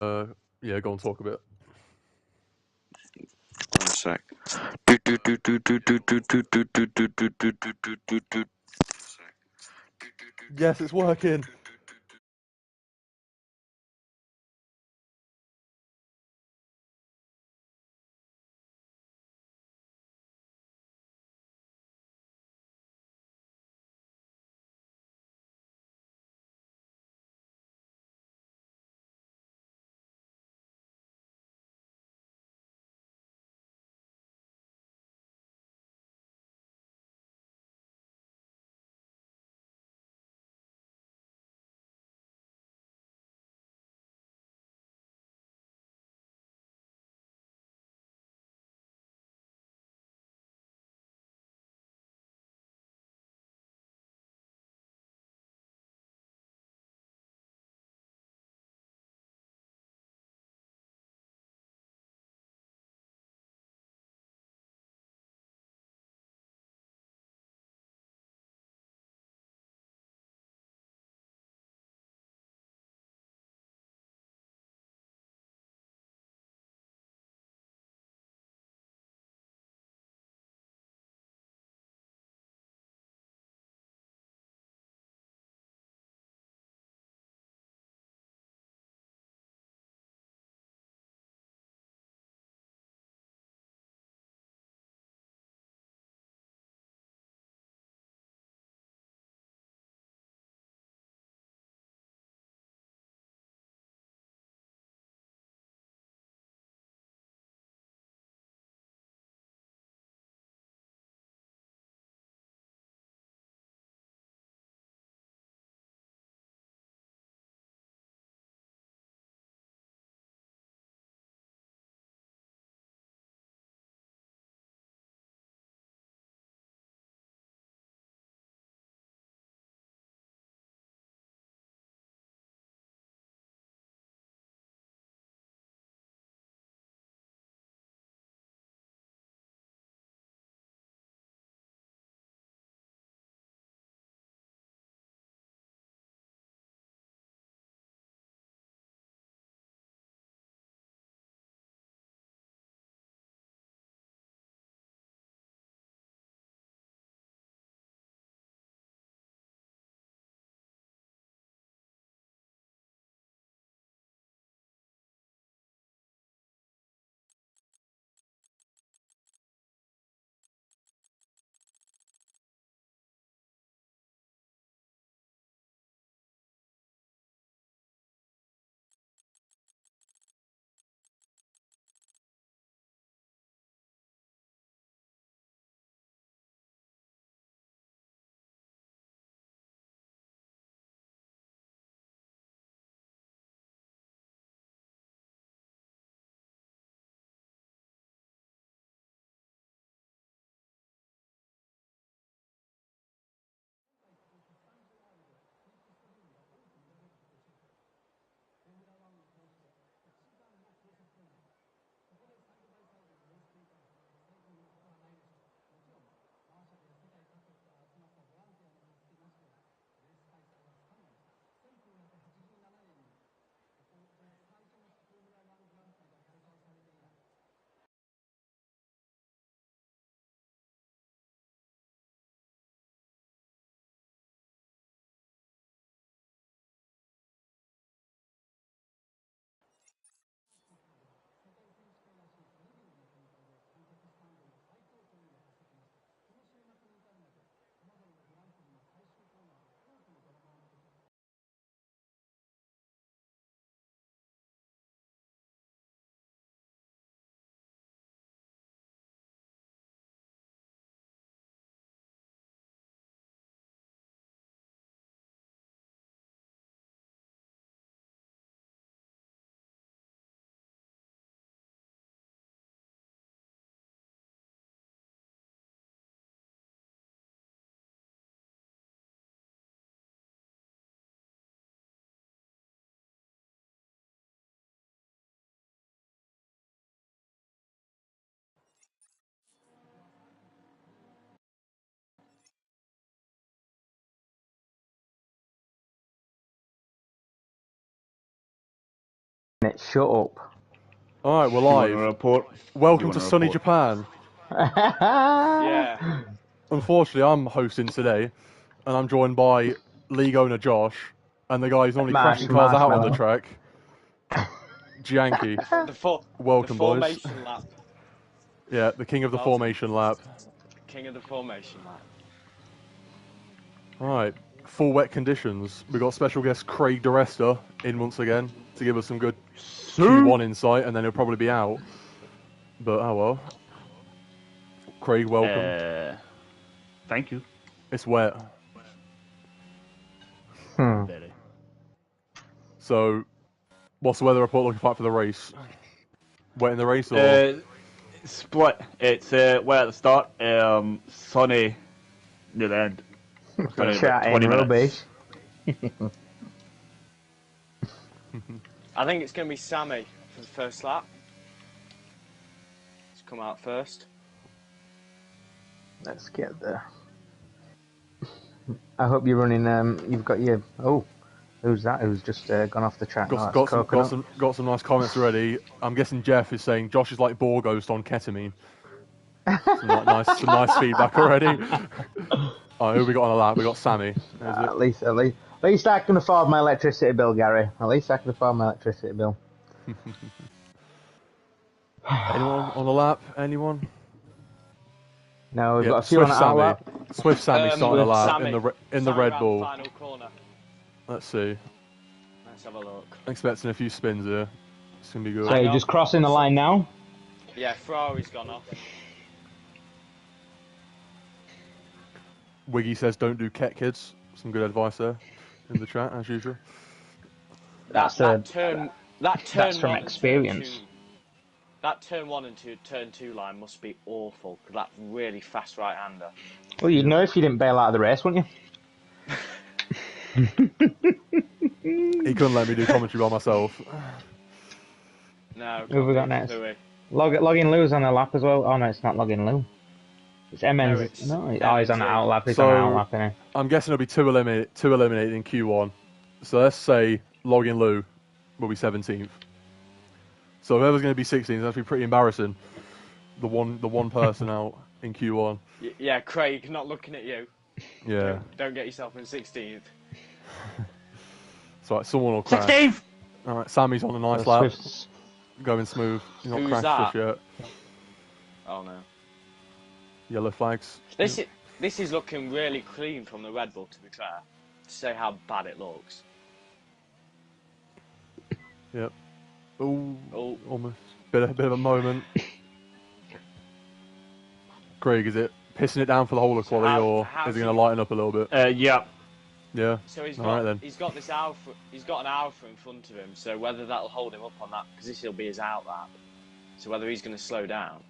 Uh, yeah, go and talk a bit. One sec. Yes, it's working. Right, shut up. All right, we're You want live. a report? Welcome You to want a sunny report? Japan. Yeah. Unfortunately, I'm hosting today, and I'm joined by league owner Josh and the guy who's normally crashing cars out on the Marshmallow. track, Gianki. The Welcome, boys. formation lap. Yeah, the king of the Welcome. formation lap. King of the formation lap. All right, full wet conditions. We've got special guest Craig DeResta in once again to give us some good Q1 insight, and then he'll probably be out. But oh well. Craig, welcome. Thank you. It's wet. Very. So, what's the weather report looking like for the race? Wet in the race, or Split. It's wet at the start. Sunny near the end. It's only about Chatting 20 rubbish. minutes. I think it's going to be Sammy for the first lap. He's come out first. Let's get there. I hope you're running. You've got your. Oh, who's that? Who's just gone off the track? got some nice comments already. I'm guessing Jeff is saying Josh is like Borghost on ketamine. Some nice feedback already. Oh, who we got on the lap? We got Sammy. At least I can afford my electricity bill, Gary. At least I can afford my electricity bill. Anyone on the lap? Anyone? No, we've Yeah, got a few on the outlap. Swift Sammy starting the lap Sammy. in the Sammy Red round Bull. Final corner. Let's see. Let's have a look. Expecting a few spins here. It's gonna be good. So you're just crossing the line now. Yeah, Ferrari's gone off. Wiggy says don't do ket kids. Some good advice there in the chat as usual. That's that turn that's from one and experience. turn two- that turn 1 and turn 2 line must be awful because that's really fast right-hander. Well, you'd know if you didn't bail out of the race, wouldn't you? He couldn't let me do commentary by myself. No. Who have we got next? Louis. Logging Lou's on the lap as well. Oh no, it's not Logging Lou. It's MN's. No, it's He's on the outlap. He's So- on the outlap, isn't he? I'm guessing it'll be two eliminated in Q1. So let's say Logan Lou will be 17th. So whoever's going to be 16th, that's be pretty embarrassing. The one person out in Q1. Yeah, Craig, not looking at you. Yeah. Don't get yourself in 16th. So someone will crash. 16th! All right, Sammy's on a nice lap, Swift's- going smooth. He's not Who's crashed that? just yet. Oh no. Yellow flags. This is looking really clean from the Red Bull, to be fair. To say how bad it looks. Yep. Ooh, Oh. almost. Bit of a moment. Craig, is it pissing it down for the whole of quali, or how's is he he- going to lighten up a little bit? Yeah. Yeah. So he's All got right, then. he's got this alpha. He's got an alpha in front of him. So whether that'll hold him up on that, because this will be his out lap. So whether he's going to slow down,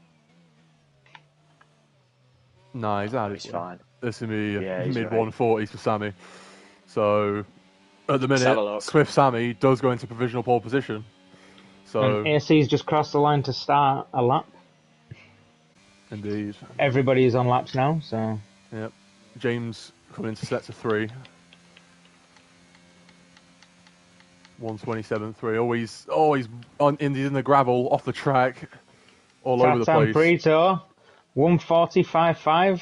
Nah, he's out. he's fine. This will be Yeah, he's mid right. 140s for Sammy. So at the Let's have a minute, look. Swift Sammy does go into provisional pole position. So And AC's just crossed the line to start a lap. indeed, Everybody is on laps now, so yep. James coming into sets of 3. 127.3. Always in the gravel, off the track, all over the Tatan place. Prito, 145.5.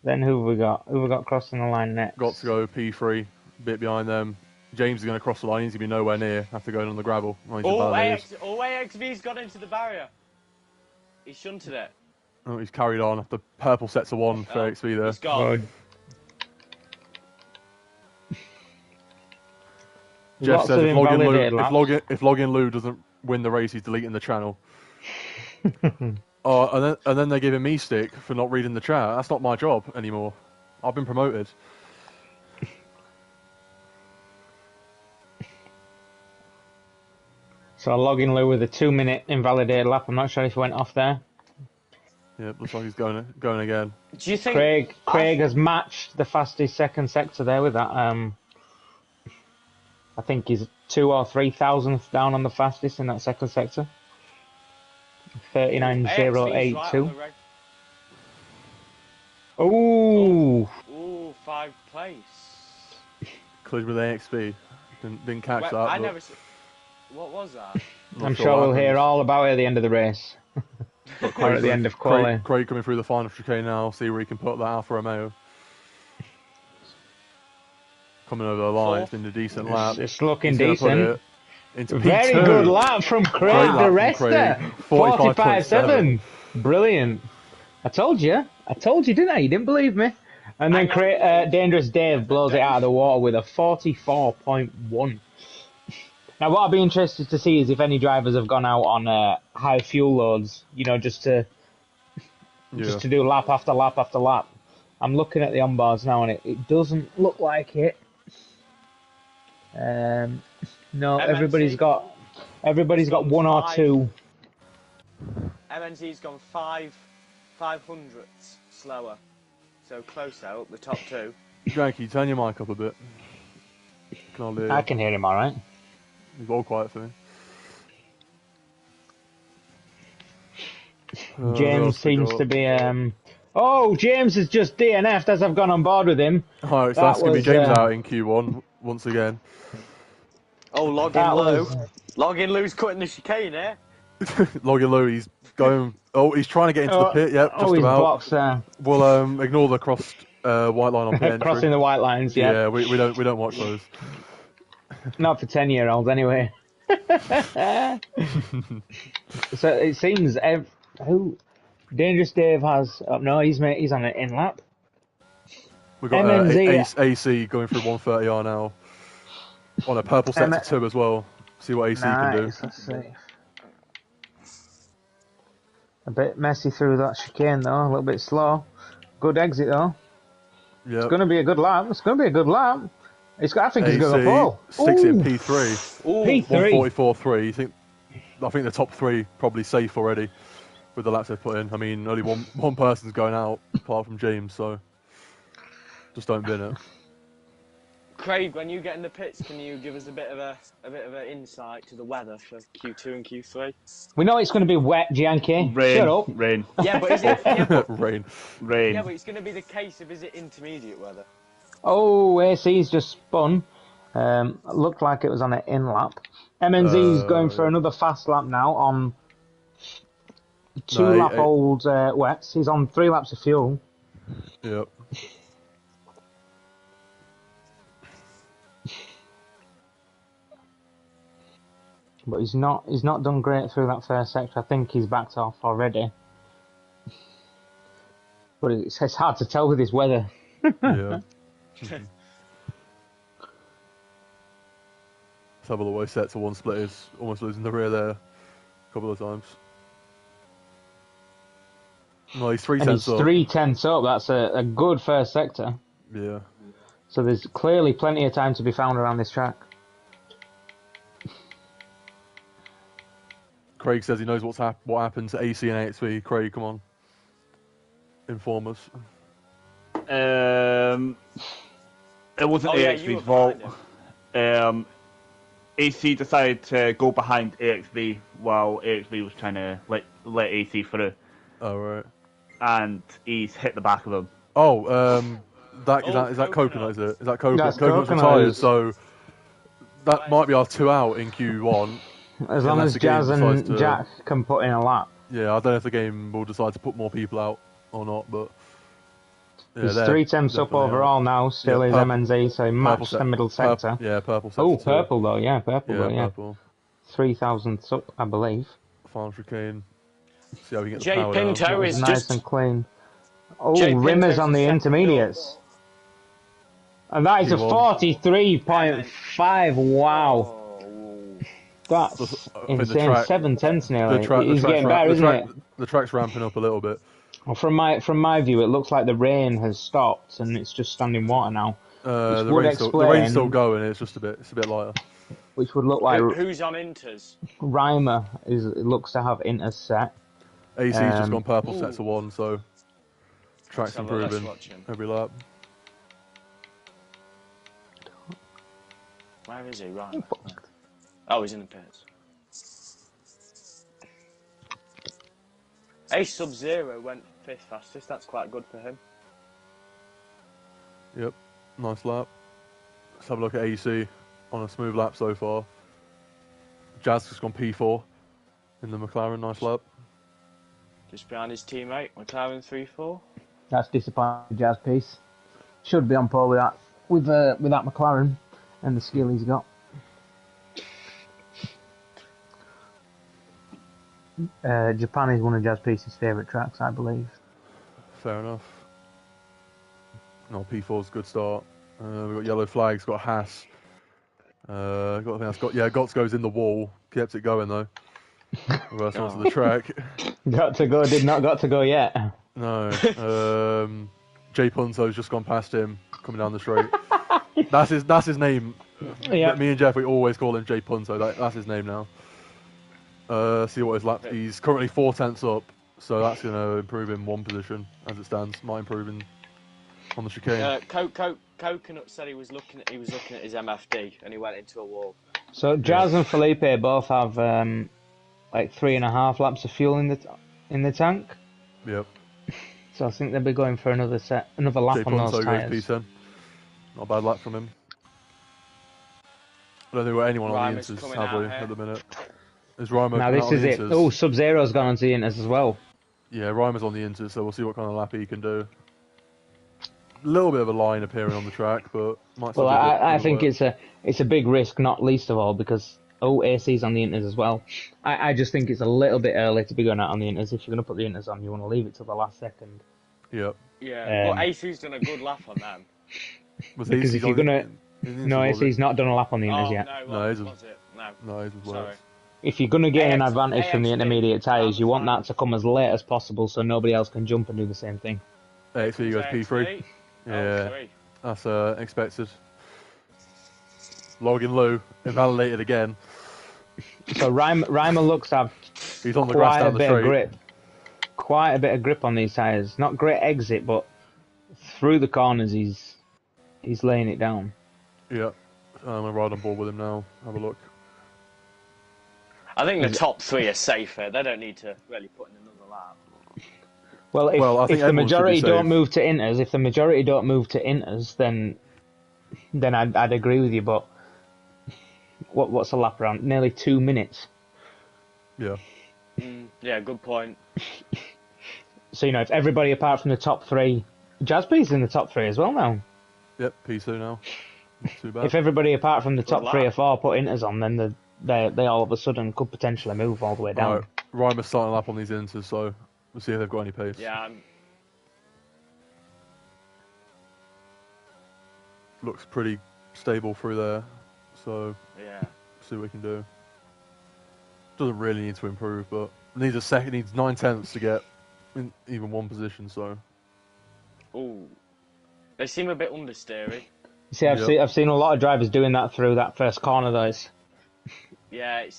Then who have we got? Who have we got crossing the line next? Got to go P3, bit behind them. James is going to cross the line. He's going to be nowhere near after going on the gravel. Oh, he's invalidated. AXV's got into the barrier. He shunted it. Oh, he's carried on. The purple sets of 1 for XV there. He's gone. Jeff Lots says of if invalidated laps. Login Lou doesn't win the race, he's deleting the channel. And then they're giving me stick for not reading the chat. That's not my job anymore. I've been promoted. So Logging Lou with a 2-minute invalidated lap. I'm not sure if he went off there. Yeah, looks like he's going again. Do you think Craig has matched the fastest second sector there with that. I think he's 2 or 3 thousandths down on the fastest in that second sector. 39.082. Ooh. Ooh, 5th place. Collision with AXB. Didn't catch Wait, that. I but never. What was that? Not I'm sure sure what we'll hear happens. all about it at the end of the race. Got Or Craig at the coming- end of quali. Craig coming through the final chicane now. See where he can put that Alfa Romeo. Coming over the line, it's been a decent lap. It's looking He's gonna put decent. it into Very P2. good lap from Craig Great lap the from Craig. Rester. 45.7. 45.7. Brilliant. I told you, didn't I? You didn't believe me. And then Hang on. Dangerous Dave blows it out of the water with a 44.1. Now, what I'd be interested to see is if any drivers have gone out on high fuel loads, you know, just to do lap after lap after lap. I'm looking at the onboards now, and it doesn't look like it. No, MNC? everybody's got one or Five. two. MNZ's gone 5/500ths slower. So close out, the top two. Janky, turn your mic up a bit. Can I hear? I can hear him all right. You've all quiet for me. Who James else we seems got? to be. Oh, James has just DNF'd as I've gone on board with him. Alright, so that that's going to be was, James out in Q1 once again. Oh, log in That low. was. Log in low's cutting the chicane here. Logan Lou, he's going. Oh, he's trying to get into the pit. Yep, just he's about. boxed there. We'll ignore the crossed white line on pit entry. Crossing the white lines, yeah. Yeah, we don't watch those. Not for 10-year-olds, anyway. So it seems who Dangerous Dave has. No, he's on an in lap. We've got MNZ. AC going through 130R now on a purple sector 2 as well. See what AC can do. Nice, let's see. A bit messy through that chicane though, a little bit slow. Good exit though. Yeah, It's going to be a good lap. I think he's going to fall. sticks it in Ooh. P3. P3. 144.3. I think the top three probably safe already with the laps they've put in. I mean, only one person's going out apart from James, so just don't bin it. Craig, when you get in the pits, can you give us a bit of an insight to the weather for Q2 and Q3? We know it's going to be wet, Gianchi. Rain. Shut up. Rain. Yeah, but is it? Rain. Rain. Yeah, but it's going to be the case of is it intermediate weather? Oh, AC's just spun. Looked like it was on an in lap. MNZ's going for another fast lap now on two-lap-old wets. He's on 3 laps of fuel. Yep. But he's not done great through that first sector. I think he's backed off already. But it's hard to tell with this weather. Yeah. Let's have a look. Way set to one split is almost losing the rear there a couple of times. No, he's 3 And he's tenths up. 3 tenths up. That's a good first sector. Yeah. So there's clearly plenty of time to be found around this track. Craig says he knows what happened to AC and AXV. Craig, come on. Inform us. It wasn't Oh, yeah, AXV's you were fault. behind AC decided to go behind AXV while AXV was trying to let AC through, Oh, right. and he's hit the back of him. Oh, is that coconut. coconut, is it? Is that coconut? That's Coconut's coconut. retired, so that might be our 2 out in Q1. As long Unless as the game Jazz decides and to- Jack can put in a lap. Yeah, I don't know if the game will decide to put more people out or not, but... Yeah, He's they're 3 tenths up definitely out. overall now, still Yeah, is purple- MNZ, so he matched the middle sector. Purple sector. Oh, too. purple though, yeah, purple Yeah, though, yeah. purple. 3,000 up, I believe. Final chicane. See how we get the Jay power Pinto down. is Nice just and clean. Oh, Jay Rimmer's Pinto's on the second intermediates. And that is a Q1. 43.5, wow. Oh. That's I think the insane, track- 7 tenths nearly. The track's He's getting better, isn't it? The track's ramping up a little bit. Well, from my view, it looks like the rain has stopped and it's just standing water now, The would rain's still explain- going. It's just a bit lighter. which would look like Who's on Inters? Reimer looks to have Inter set. AC's just gone purple Ooh. set to 1, so track's Let's have a look, let's improving watch him. every lap. Where is he? Right. Oh, he's in the pits. Ace Sub-Zero went 5th fastest. That's quite good for him. Yep, nice lap. Let's have a look at AC on a smooth lap so far. Jazz has gone P4 in the McLaren. Nice lap. Just behind his teammate, McLaren 3-4. That's disappointing. Jazz piece should be on par with that McLaren and the skill he's got. Japan is one of Jazz Piece's favourite tracks, I believe. Fair enough. No, P4's a good start. We've got yellow flags, got Haas. Gotts goes in the wall. Kept it going though. Reverse onto the track. Got to go, did not got to go yet. No. Jay Punto's just gone past him, coming down the straight. That's his name. Yeah. Me and Jeff, we always call him Jay Punto. That's his name now. See what his lap. He's currently 4 tenths up, so that's going to improve him 1 position as it stands. Might improve in on the chicane. Coconut said he was looking at his MFD and he went into a wall. So Jazz and Felipe both have like 3.5 laps of fuel in the tank. Yep. So I think they'll be going for another lap Jay on Punto those goes tyres. P10. Not a bad lap from him. I don't think we've got anyone on the Rymer's inters, coming have we, out here. at the minute? Is Rymer Now coming this out on is the it. inters? Oh, Sub-Zero's gone onto the inters as well. Yeah, Rymer's on the inters, so we'll see what kind of lap he can do. A little bit of a line appearing on the track, but might still Well, be a bit I good think work. it's a big risk, not least of all because AC's on the inters as well. I just think it's a little bit early to be going out on the inters. If you're going to put the inters on, you want to leave it till the last second. Yep. Yeah, but AC's done a good lap on them. Was Because AC if you're on the- gonna- in the No, inters, was AC's it? not done a lap on the inters Oh, yet. no, No, it isn't. was it? No. No, it was Sorry. worse. If you're going to get an AX advantage from the AXP, intermediate tyres, you want that finals. to come as late as possible so nobody else can jump and do the same thing. AXV goes P3. AXP? Yeah, Oh, 3. that's expected. Logan Lou, invalidated again. So Reimer looks to have He's on the grass quite a down the bit of straight. grip. Quite a bit of grip on these tyres. Not great exit, but through the corners he's laying it down. Yeah. I'm going to ride on board with him now. Have a look. I think the top 3 are safer. They don't need to really put in another lap. Well, if, Well, I think if the everyone should be majority don't safe. move to inters, then I'd agree with you. But what's a lap around? Nearly 2 minutes. Yeah. Yeah, good point. So if everybody apart from the top 3, Jazzby's in the top 3 as well now. Yep, P2 now. Not too bad. If everybody apart from the top lap. 3 or 4 put inters on, then they all of a sudden could potentially move all the way down. Alright, Reimer's starting a lap on these inters, so we'll see if they've got any pace. Yeah, Looks pretty stable through there, so yeah. see what we can do. Doesn't really need to improve, but needs 9 tenths to get in even 1 position, so Ooh. They seem a bit understeery. You see, I've seen a lot of drivers doing that through that first corner, though. Yeah, He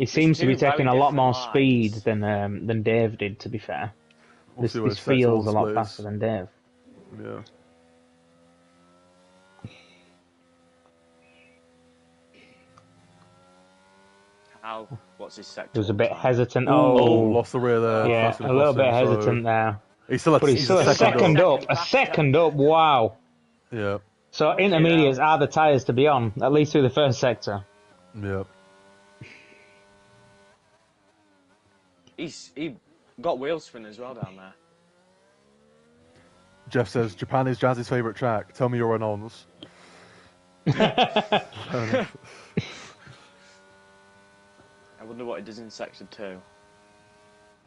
seems to two be taking a very lot more different speed lines. than Dave did, to be fair. we'll see what This his sector feels a lot split is. faster than Dave. Yeah. What's his sector? He was a bit hesitant. Oh, Oh, lost the rear there. yeah, That's a gonna little cost bit him, so hesitant there. He's still But he's still a second up. A second up, wow. Yeah, So intermediates are the tyres to be on, at least through the first sector. yeah. He got wheel spin as well down there. Jeff says, Japan is Jazz's favourite track. Tell me you're an ons. I wonder what he does in sector 2.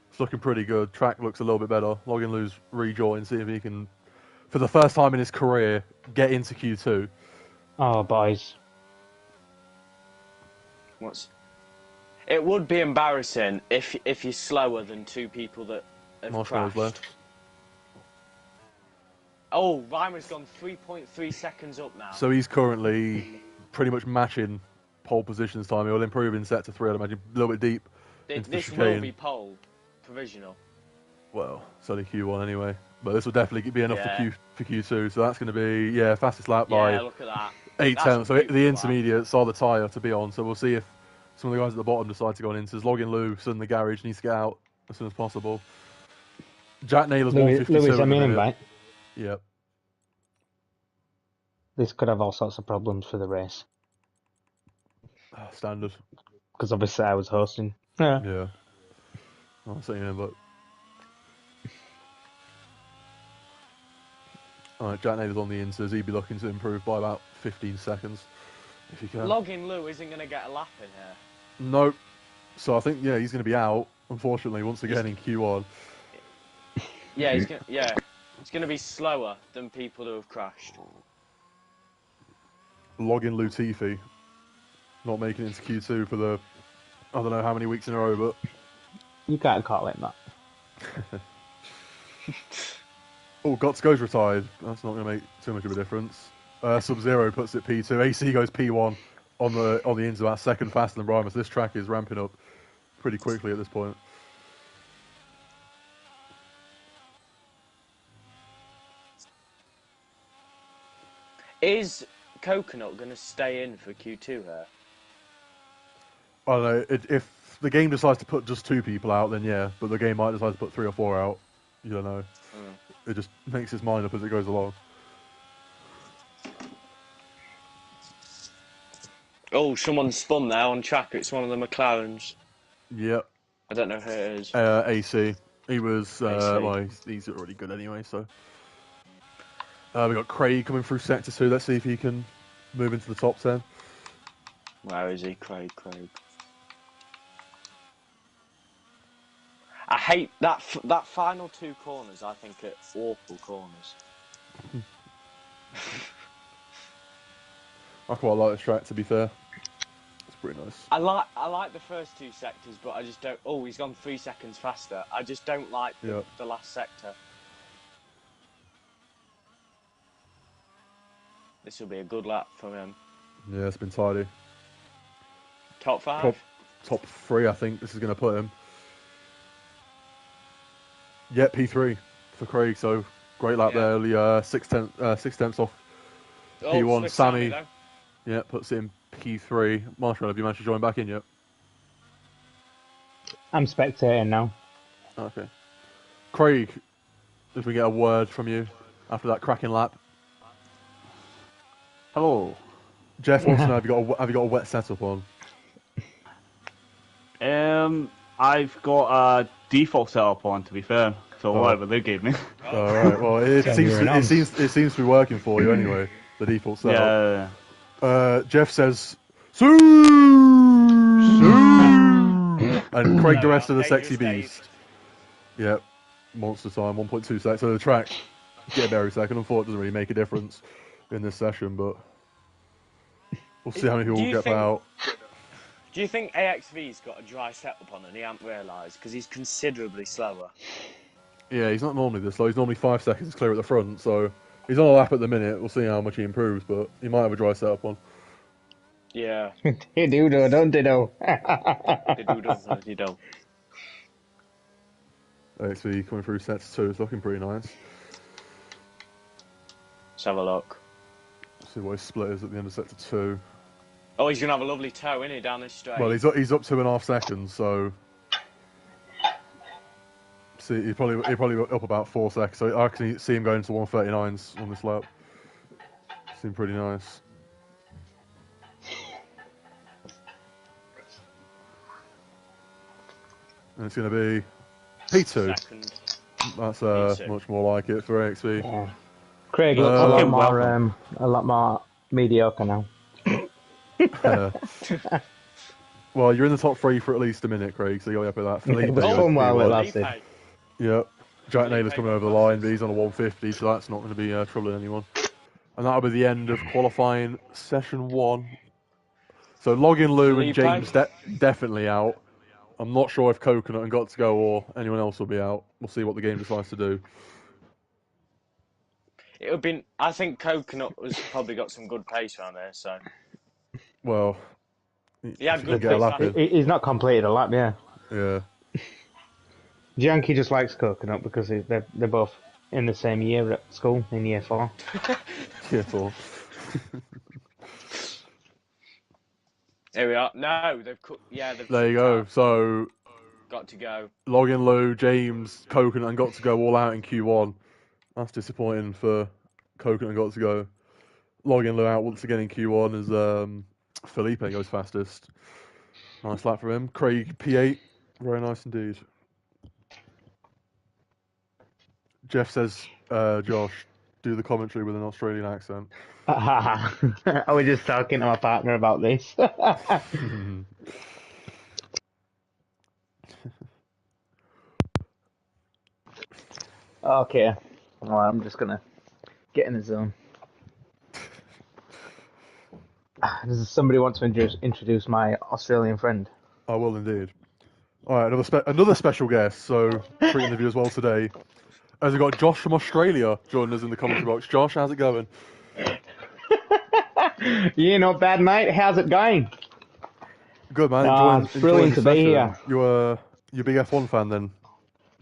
It's looking pretty good. Track looks a little bit better. Logan Lou's rejoined, see if he can, for the first time in his career, get into Q2. Oh, boys. It would be embarrassing if you're slower than 2 people that have Marshmallow's crashed. left. Oh, Reimer's gone 3.3 seconds up now. So he's currently pretty much matching pole positions time. He'll improve in sector 3, I'd imagine, a little bit deep into the This will chicane. be pole provisional. Well, it's only Q1 anyway. But this will definitely be enough Yeah. for Q2. So that's going to be, fastest lap Yeah, by look at that. 8 That's tenths. So a the beautiful lap. intermediates are the tyre to be on. So we'll see if some of the guys at the bottom decide to go on into. Logan Lou, still in the garage, needs to get out as soon as possible. Jack Naylor's 152 Louis, at the send me an minute. invite. Yep. This could have all sorts of problems for the race. Standard. Because obviously I was hosting. Yeah. Yeah. I'll see you, but. Alright, Jack Naylor's on the insers. He'd be looking to improve by about 15 seconds, if he can. Logging Lou isn't going to get a lap in here. Nope. So I think, he's going to be out, unfortunately, once again in Q1. Yeah, it's going to be slower than people who have crashed. Logging Latifi. Not making it into Q2 for the, I don't know how many weeks in a row, but... You can't call it that. Oh, Guts goes retired. That's not going to make too much of a difference. Sub-Zero puts it P2. AC goes P1 on the ins about second faster than Brima. So this track is ramping up pretty quickly at this point. Is Coconut going to stay in for Q2 here? I don't know. If the game decides to put just 2 people out, then yeah. But the game might decide to put 3 or 4 out. You don't know. It just makes its mind up as it goes along. Oh, someone spun there on track. It's one of the McLarens. Yep. I don't know who it is. AC. He was, AC. well, he's already good anyway, so. We got Craig coming through Sector 2. Let's see if he can move into the top 10. Where is he? Craig. I hate that final 2 corners. I think are awful corners. I quite like this track, to be fair. It's pretty nice. I like the first 2 sectors, but I just don't. Oh, he's gone 3 seconds faster. I just don't like the last sector. This will be a good lap for him. Yeah, it's been tidy. Top 5? Top 3, I think this is going to put him. Yeah, P3 for Craig, so great lap there. Only 6 tenths off P1. Sammy, yeah, puts it in P3. Marshall, have you managed to join back in yet? I'm spectating now. Okay. Craig, if we get a word from you after that cracking lap. Hello. Jeff wants to know, have you got a wet setup on? I've got a default setup on, to be fair. So whatever they gave me. Alright, well it seems to be working for you anyway, the default setup. Yeah. Jeff says Sue! And Craig the rest of the sexy beast. Yep. Monster time, 1.2 seconds. So the track get very second. Unfortunately, it doesn't really make a difference in this session, but we'll see how many people get out. Do you think AXV's got a dry setup on and he hasn't realised? Because he's considerably slower. Yeah, he's not normally this slow. He's normally 5 seconds clear at the front, so he's on a lap at the minute. We'll see how much he improves, but he might have a dry setup on. Yeah. Hey, do-do, don't do-do. He-do. AXV coming through sets 2 is looking pretty nice. Let's have a look. See what his split is at the end of sector 2. Oh, he's going to have a lovely toe, isn't he, down this straight? Well, he's up 2.5 seconds, so see, he's probably up about 4 seconds. So I can see him going to 139s on this lap. Seemed pretty nice. And it's going to be P2. Second. That's P2. much more like it for AXV. Yeah. Craig looks a lot more mediocre now. Well, you're in the top 3 for at least a minute, Craig, so you're happy with that. Felipe, It was fun while it lasted. Yep. Jack Naylor's coming over the line, but he's on a 150, so that's not going to be troubling anyone. And that'll be the end of qualifying session 1. So Logging Lou and James definitely out. I'm not sure if Coconut and Got to Go or anyone else will be out. We'll see what the game decides to do. It would been. I think Coconut has probably got some good pace around there, so. Well, he had good pace. He's not completed a lap, yeah. Yeah. Yankee just likes Coconut because they're both in the same year at school, in year 4. Year 4. Here we are. No, they've there you go. So Got to Go. Logging Lou, James, Coconut, and Got to Go all out in Q1. That's disappointing for Coconut and Got to Go. Logging Lou out once again in Q1 as Felipe goes fastest. Nice lap for him. Craig P8. Very nice indeed. Jeff says, Josh, do the commentary with an Australian accent. I was just talking to my partner about this. Okay. Well, I'm just gonna get in the zone. Does somebody want to introduce my Australian friend? I will indeed. All right, another special guest. So treating the viewers well today. As we got Josh from Australia joining us in the commentary box. Josh, how's it going? Yeah, not bad, mate. How's it going? Good, man. It's brilliant to be here. You're a big F1 fan then,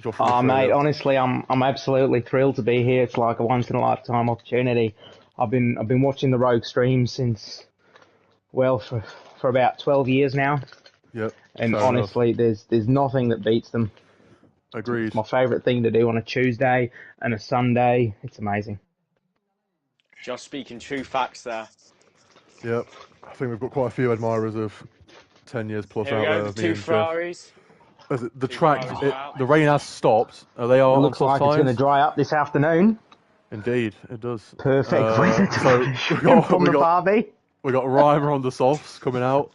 Josh from Oh, Australia. mate, honestly, I'm absolutely thrilled to be here. It's like a once in a lifetime opportunity. I've been watching the Rogue stream since, well, for about 12 years now. Yep. And fair honestly, there's nothing that beats them. Agreed. It's my favourite thing to do on a Tuesday and a Sunday. It's amazing. Just speaking true facts there. Yep. I think we've got quite a few admirers of 10 years plus Here we out go, there. the me two and Jeff. Ferraris. The Two track, Ferraris are out. the rain has stopped. They are It on looks soft like it's tyres. going to dry up this afternoon. Indeed, it does. Perfect. So From the Barbie. we got Reimer on the softs coming out.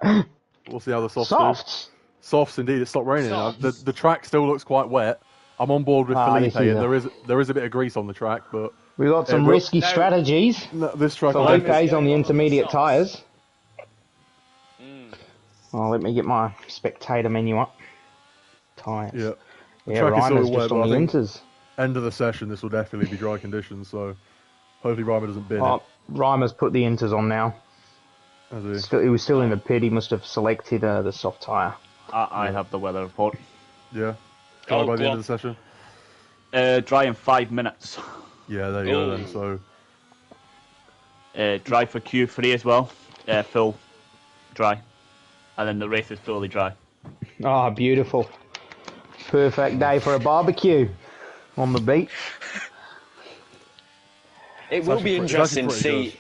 We'll see how the softs do. Softs. Softs, indeed. It stopped raining. Now. Softs. The track still looks quite wet. I'm on board with Felipe, this is and there is a bit of grease on the track, but We got some but- risky No. strategies. this track. Felipe- will Felipe's on the intermediate Softs. tyres. Mm. Oh, let me get my spectator menu up. Tyres. Yeah. Yeah, track is Reimer's still wet, just but on I the think inters. end of the session, this will definitely be dry conditions. So hopefully Reimer doesn't bin Oh, Reimer's put the inters on now. it. Has he? Still, he was still in the pit. He must have selected the soft tyre. I have the weather report. Yeah. Dry Oh, by the go end on. of the session. Dry in 5 minutes. Yeah, there you go then. Ooh. So Dry for Q3 as well. Full dry. And then the race is fully dry. Oh, beautiful. Perfect day for a barbecue on the beach. It will be actually pretty- interesting to it's actually see.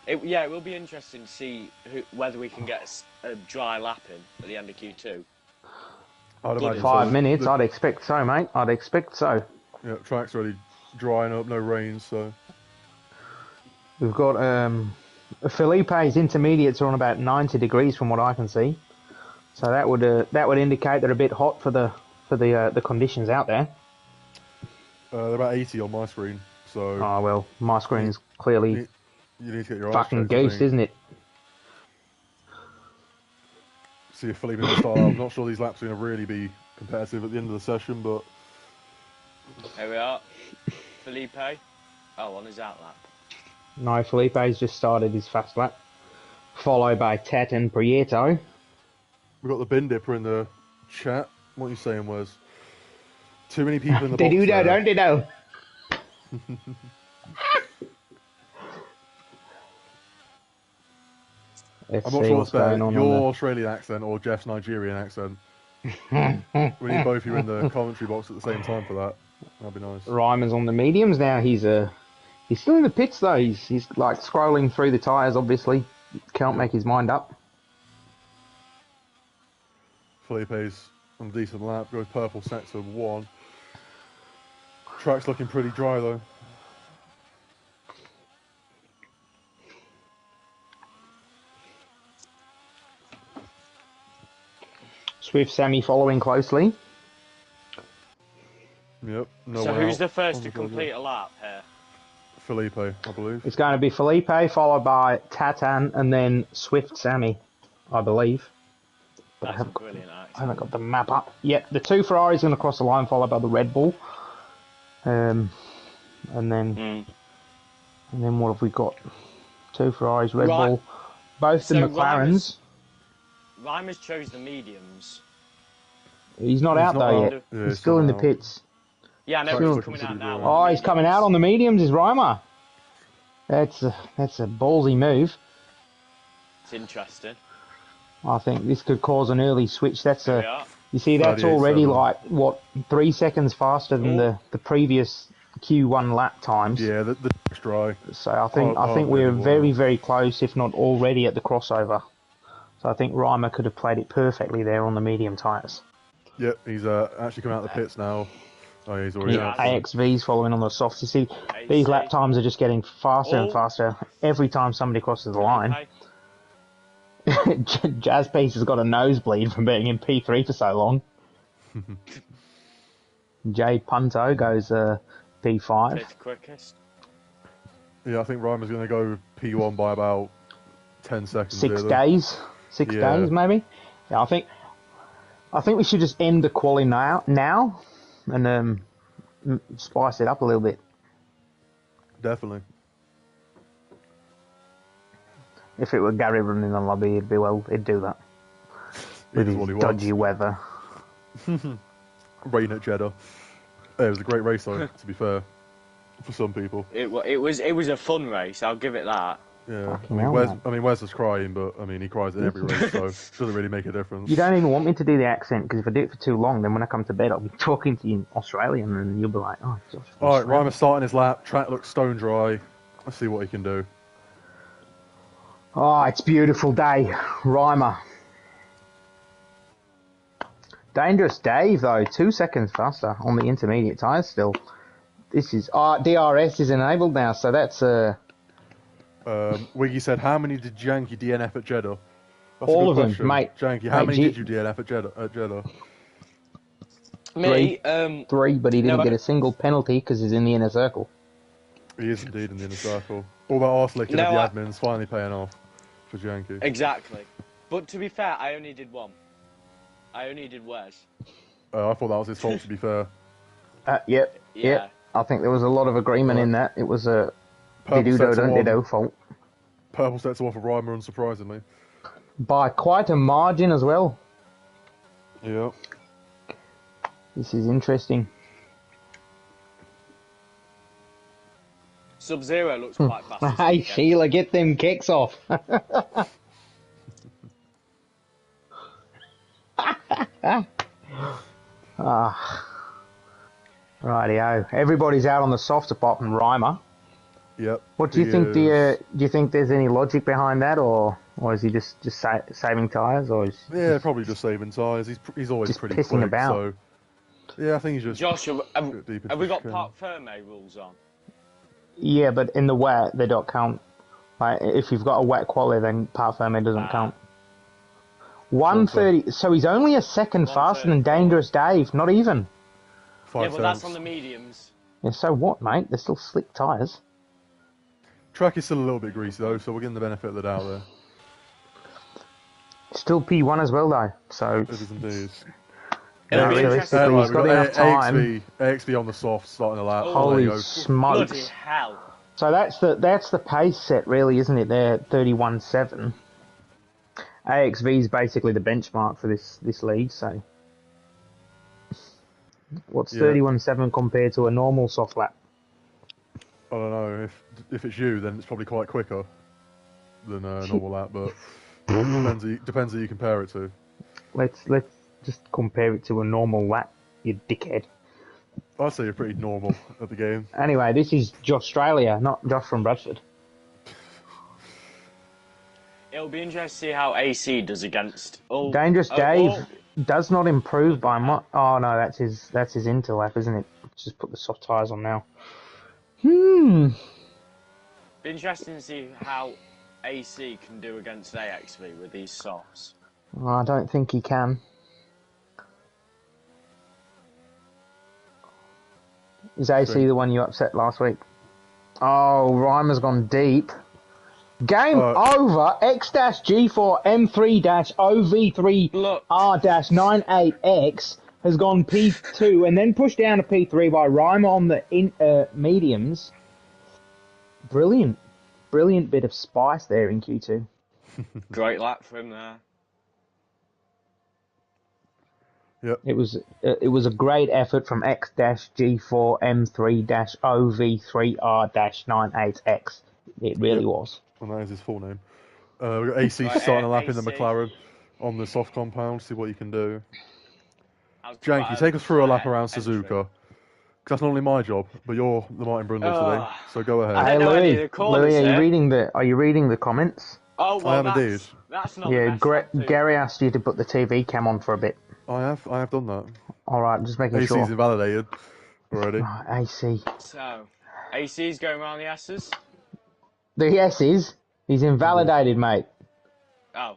It will be interesting to see whether we can get a dry lap in at the end of Q2. I'd imagine 5 so. minutes, I'd expect so, mate. I'd expect so. Yeah, track's already drying up, no rain, so We've got Felipe's intermediates are on about 90 degrees from what I can see. So that would indicate they're a bit hot for the conditions out there. they're about 80 on my screen. So Oh well, my screen's clearly you need to get your eyes fucking checked, I goose, think. isn't it? See if Felipe will start. I'm not sure these laps are going to really be competitive at the end of the session, but Here we are. Felipe. Oh, on his out lap. No, Felipe's just started his fast lap, followed by Tet and Prieto. we've got the bin dipper in the chat. What are you saying, Wes? Too many people in the They box do know, there. don't they know? Let's I'm not see sure what's what's better, going on. your Australian accent or Jeff's Nigerian accent. We need both of you in the commentary box at the same time for that. That'd be nice. Reimer's on the mediums now. He's still in the pits though. He's like scrolling through the tyres. Obviously, can't make his mind up. Felipe's on a decent lap, goes purple sector 1. Track's looking pretty dry though. Swift Sammy following closely. Yep. No So one who's out the first on to the buzzer. complete a lap here? Felipe, I believe. It's going to be Felipe followed by Tatan and then Swift Sammy, I believe. But I That's a haven't brilliant I act. haven't got the map up. Yep, the two Ferraris going to cross the line, followed by the Red Bull. And then Mm. what have we got? Two Ferraris, Red Right. Bull. Both So the McLarens. Reimers chose the mediums. He's not He's out not though out. yet. Yeah, he's still in the not out. pits. Yeah, I know, Sure. but he's Looking coming to out be now. dry. Oh, he's coming out on the mediums, is Reimer. That's a ballsy move. It's interesting. I think this could cause an early switch. Here we are. You see, that's 38.7. already like, what, 3 seconds faster than Oh. the previous Q1 lap times. Yeah, the track's dry. So I think Oh, we're really very, well. very close, if not already at the crossover. So I think Reimer could have played it perfectly there on the medium tyres. Yep, he's actually coming out of the pits now. Oh, yeah, he's already Yeah, out. sorry. AXV's following on the softs. You see, AC. these lap times are just getting faster and Oh. faster every time somebody crosses the line. Okay. Jazz Piece has got a nosebleed from being in P3 for so long. Jay Punto goes P5. Fifth quickest. Yeah, I think Reimer's going to go P1 by about 10 seconds. 6 here, days. 6 Yeah. days, maybe. Yeah, I think we should just end the quali now, and spice it up a little bit. Definitely. If it were Gary running the lobby, he'd do that. He With does his what he dodgy wants. weather. Rain at Jeddah. It was a great race, though, to be fair. For some people. It was a fun race. I'll give it that. Yeah. Fucking hell, man. Wes was crying, but I mean, he cries in every race, so it doesn't really make a difference. You don't even want me to do the accent, because if I do it for too long, then when I come to bed, I'll be talking to you in Australian, and you'll be like, oh, Josh. Alright, Reimer's starting his lap. Track looks stone dry. Let's see what he can do. Oh, it's a beautiful day. Reimer. Dangerous Dave, though. 2 seconds faster on the intermediate tyres still. This is... DRS is enabled now, so that's... Wiggy said, how many did Janky DNF at Jeddah? That's a All good of them, question. mate. Janky, how Mate, many did you DNF at Jeddah? Me, 3, but he didn't No, get a single penalty because he's in the inner circle. He is indeed in the inner circle. All that arse licking No, of the admin's finally paying off for Janky. exactly. But to be fair, I only did one. I only did Wes. I thought that was his fault, to be fair. Yep. Yeah. I think there was a lot of agreement in that. It was a Purple Dido sets don't him Dido on. fault. Purple sets him off of Reimer, unsurprisingly. By quite a margin as well. Yeah. This is interesting. Sub-Zero looks quite fast. this Hey, weekend. Sheila, get them kicks off. Rightio. Everybody's out on the soft apart from Reimer. Yep. What do you He think? is- Do you think there's any logic behind that, or is he just saving tyres, or is Yeah, probably just saving tyres. He's always Just pretty pissing quick, about. so... Yeah, I think he's just... Josh, Deep into have we got chicane. Park Ferme rules on? yeah? But in the wet, they don't count. Like if you've got a wet quali, then Parfum doesn't count. 1:30. So he's only a second faster than 1:34. Dangerous Dave. Not even. 5 Yeah, but that's cents. on the mediums. Yeah, so what, mate? They're still slick tyres. Track is still a little bit greasy, though, so we're getting the benefit of the doubt there. Still P1 as well, though. So It is indeed. It'll Yeah, be realistically, interesting. he's We've got enough time. AXV on the soft, starting the lap. Oh, holy There you go. smokes! Bloody hell. So that's the pace set, really, isn't it? There, 31.7. AXV is basically the benchmark for this league. So what's Yeah. 31.7 compared to a normal soft lap? I don't know, if it's you, then it's probably quite quicker than a normal lap, but depends who you compare it to. Let's just compare it to a normal lap, you dickhead. I'd say you're pretty normal at the game. Anyway, this is Josh Australia, not Josh from Bradford. It'll be interesting to see how AC does against... Oh, Dangerous oh, Dave oh. does not improve by much. Oh no, that's his inter lap, isn't it? Just put the soft tyres on now. Be interesting to see how AC can do against AXV with these softs. I don't think he can. Is AC True. the one you upset last week? Oh, Reimer's gone deep. Game over. X-G4 Look. M3-OV3R-98X has gone P2 and then pushed down to P3 by Reimer on the mediums. Brilliant. Brilliant bit of spice there in Q2. Great lap for him there. Yep. It was a great effort from X-G4 M3-OV3R-98X. It really was. And that is his full name. We've got AC Right, starting a lap in the AC. McLaren on the soft compound, see what you can do. How's Janky, quite take us through a lap quiet around entry. Suzuka. that's not only my job, but you're the Martin Brundle today. Oh. So go ahead. I don't know any of the corners Louis, here. are you reading the comments? Oh, well, am indeed. that's not the Yeah, best lap too. Gary asked you to put the TV cam on for a bit. I have done that. All right, just making AC's sure. invalidated already. Oh, AC. So, AC's going around the S's. The S's. He's invalidated, mate. Oh.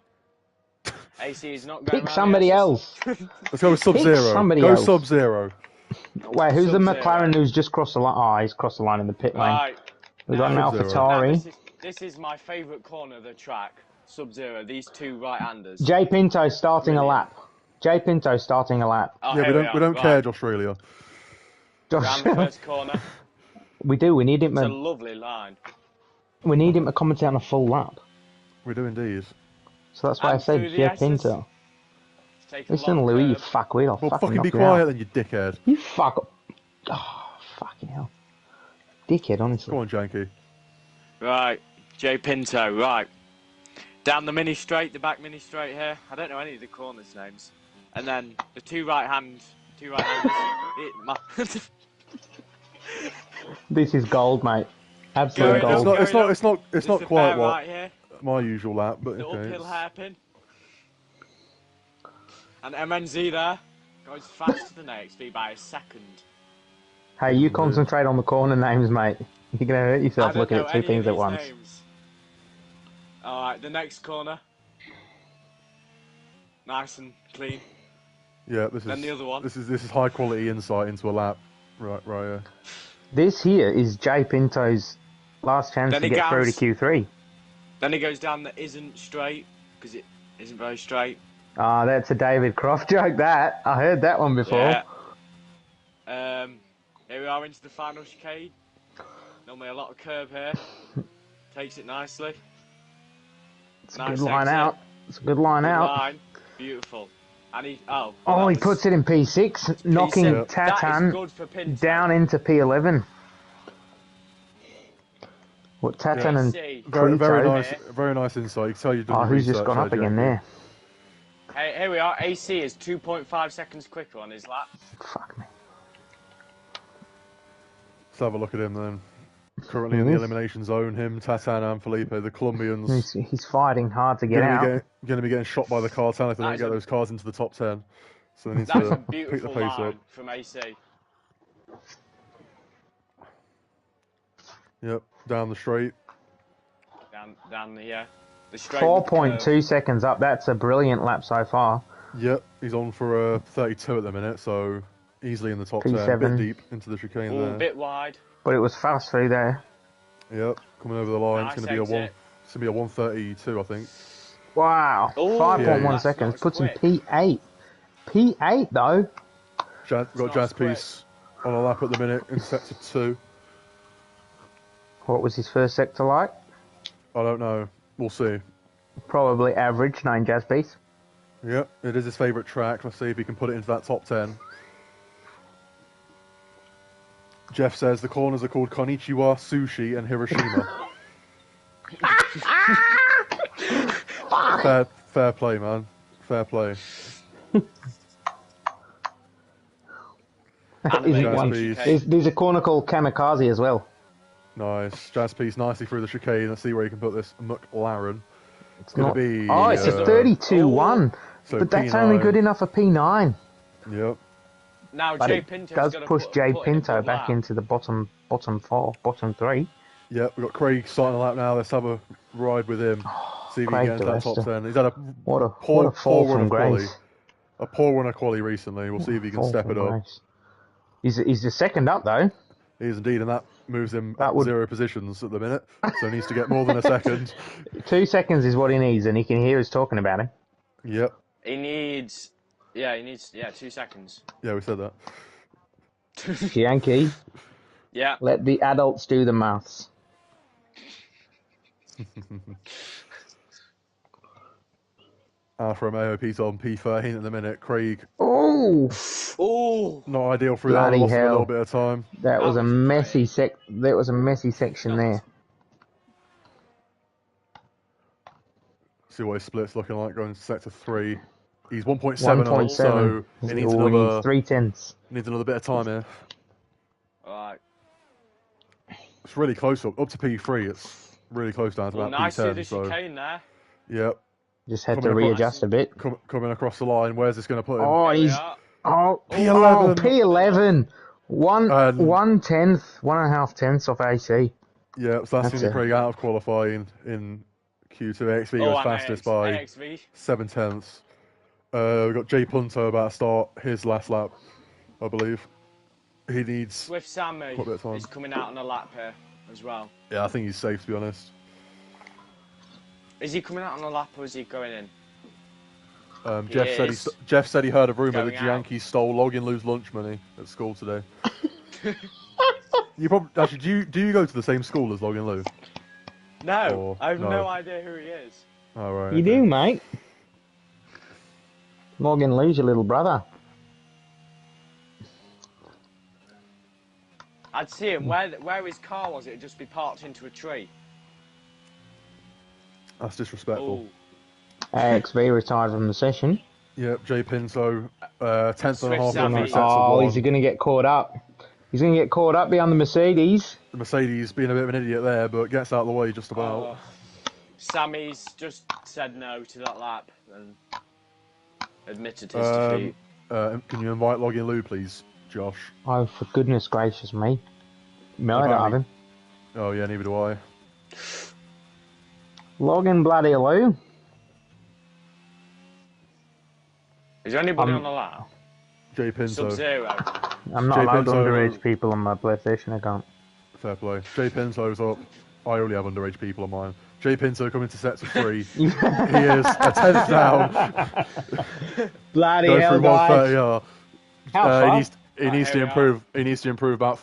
AC is not going Pick around somebody the S's. else. Let's go with Sub-Zero. somebody Go else. Sub-Zero. Wait, who's the Sub-Zero. McLaren who's just crossed the line? Oh, he's crossed the line in the pit lane. Right. We've got an Now, Sub-Zero. AlphaTauri. This is my favourite corner of the track. Sub-Zero. These two right-handers. Jay Pinto starting a Brilliant. lap. Jay Pinto starting a lap. Oh, Yeah, here we don't are. care, Right. Australia. Round the first corner. We do. We need him. It's a To, lovely line. we need him to commentate on a full lap. We do indeed. So that's why I And said through the Jay S's. Pinto. It's taken a Listen, long Louis, you curve. fuckwit. I'll Well, fucking knock be you quiet out. then, you dickhead. You fuck. Oh, fucking hell. Dickhead, honestly. Go on, Janky. Right. Jay Pinto. Right. Down the mini straight, the back mini straight here. I don't know any of the corners names. And then the two right-handers. This is gold, mate. Going Absolute up, gold. It's not There's not the quite fair what right here. my usual lap, but The okay. uphill hairpin. And MNZ there goes faster than AXV by a second. Hey, you concentrate on the corner names, mate. You're gonna hurt I yourself don't looking know at two any things of at these once. names. Alright, the next corner. Nice and clean. Yeah, this Then is the other one. This is high quality insight into a lap. Right, yeah. This here is Jay Pinto's last chance Then to he get through to goes- Q3. Then he goes down that isn't straight, because it isn't very straight. Ah, that's a David Croft joke, that. I heard that one before. Yeah. Here we are into the final chicane. Normally a lot of curve here. Takes it nicely. It's a Nice good line exit. out. It's a good line Good out. line. Beautiful. And he, Oh, that he was puts it in P6, knocking P6. That is Tatan good for Pinto. down into P11. What, Tatan and See. Very Prito? very nice insight. You can tell you've done Oh, who's just research gone up there, again Janky. there? Hey, here we are. AC is 2.5 seconds quicker on his lap. Fuck me. Let's have a look at him then. Currently in the elimination zone, him, Tatan and Felipe, the Colombians, He's fighting hard to get going out. to be getting shot by the cartel if they don't That's get a- those cars into the top 10. So they need That's a to pick the beautiful pace line up. from AC. Yep, down the straight. Down the straight. 4.2 seconds up. That's a brilliant lap so far. Yep, he's on for 32 at the minute, so easily in the top 10. A P7. bit deep into the chicane Ooh, there. a bit wide. But it was fast through there. Yep, coming over the line. Nice It's going to be exit. it's going to be a 132, I think. Wow. Ooh, 5.1 that's seconds. not Puts him quick. P8. P8 though. Got not Jazz quick. Piece on a lap at the minute in sector 2. What was his first sector like? I don't know. We'll see. Probably average, 9 jazz piece. Yep, it is his favourite track. Let's see if he can put it into that top 10. Jeff says the corners are called Konnichiwa, Sushi, and Hiroshima. fair play, man. Fair play. Is Jazz one- Piece. there's a corner called Kamikaze as well. Nice. Jazz Piece nicely through the chicane. Let's see where he can put this McLaren. It's Gonna not. be, Oh, it's a uh, 32-1. So But that's P9. only good enough for P9. Yep. Now But Jay it Pinto's does gotta push put Jay in a Pinto good back lap. into the bottom 3. Yep, we've got Craig starting the lap now. Let's have a ride with him. See if he Craig can get into that top DeResta. 10. He's had a What a poor fall run from of quali. grace. A poor run of quali recently. We'll see if he can Fall step from it up. grace. He's the second up though. He is indeed, and that moves him That up would- 0 positions at the minute. So he needs to get more than a second. 2 seconds is what he needs, and he can hear us talking about him. Yep. He needs 2 seconds. Yeah, we said that. Yankee, Yeah. let the adults do the maths. Alfa Romeo P's on P13 at the minute. Craig, Oh, Ooh. not ideal through that. Bloody Lost him a hell. little bit of time. that was a was messy That was a messy section there. See what his split's looking like going to sector 3. He's 1.7 up, 1.7. so he needs Oh, he another needs 3 tenths. needs another bit of time here. Alright. It's really close up to P3. It's really close down to Well, about nice through P10. the So, chicane there. yep. Just had Coming to across- readjust a bit. Coming across the line. Where's this going to put him? Oh, There we he's are. P11. P11. One And- 1/10, 1.5 tenths off AC. Yeah, so that's That's going to it. be Craig out of qualifying in Q2. AXV Oh, goes and fastest by AXV. 7 tenths. We've got Jay Punto about to start his last lap, I believe. He needs. Swift Sammy Quite a bit of time. is coming out on a lap here as well. Yeah, I think he's safe, to be honest. Is he coming out on a lap or is he going in? Jeff said he heard a rumour that Going out. Gianchi stole Logan Lou's lunch money at school today. You probably actually do you go to the same school as Logan Lou? No, Or- I have no. no idea who he is. Oh right. You okay. do, mate. Morgan Lee's your little brother. I'd see him. Where his car was, it'd just be parked into a tree. That's disrespectful. Oh, AXV retired from the session. Yep, Jay Pinto, 10th and a Swift half Sammy. under sets Oh, of he's one. going to get caught up. He's going to get caught up behind the Mercedes. The Mercedes being a bit of an idiot there, but gets out of the way just about. oh. Sammy's just said no to that lap and admitted his defeat. Can you invite Logan Lou, please, Josh? Oh, for goodness gracious me. No, I don't Apparently- have him. Oh yeah, neither do I. Logan bloody Lou. Is there anybody on the lap? Jay Pinto, Sub-Zero. I'm not Jay allowed Pinto- underage people on my PlayStation account. fair play. Jay Pinto's up. I only have underage people on mine. Jay Pinto coming to sets of 3. He is a 10th down. Bloody Go hell, through guys. 130R. How He far? needs, he needs to here we improve. He needs to improve about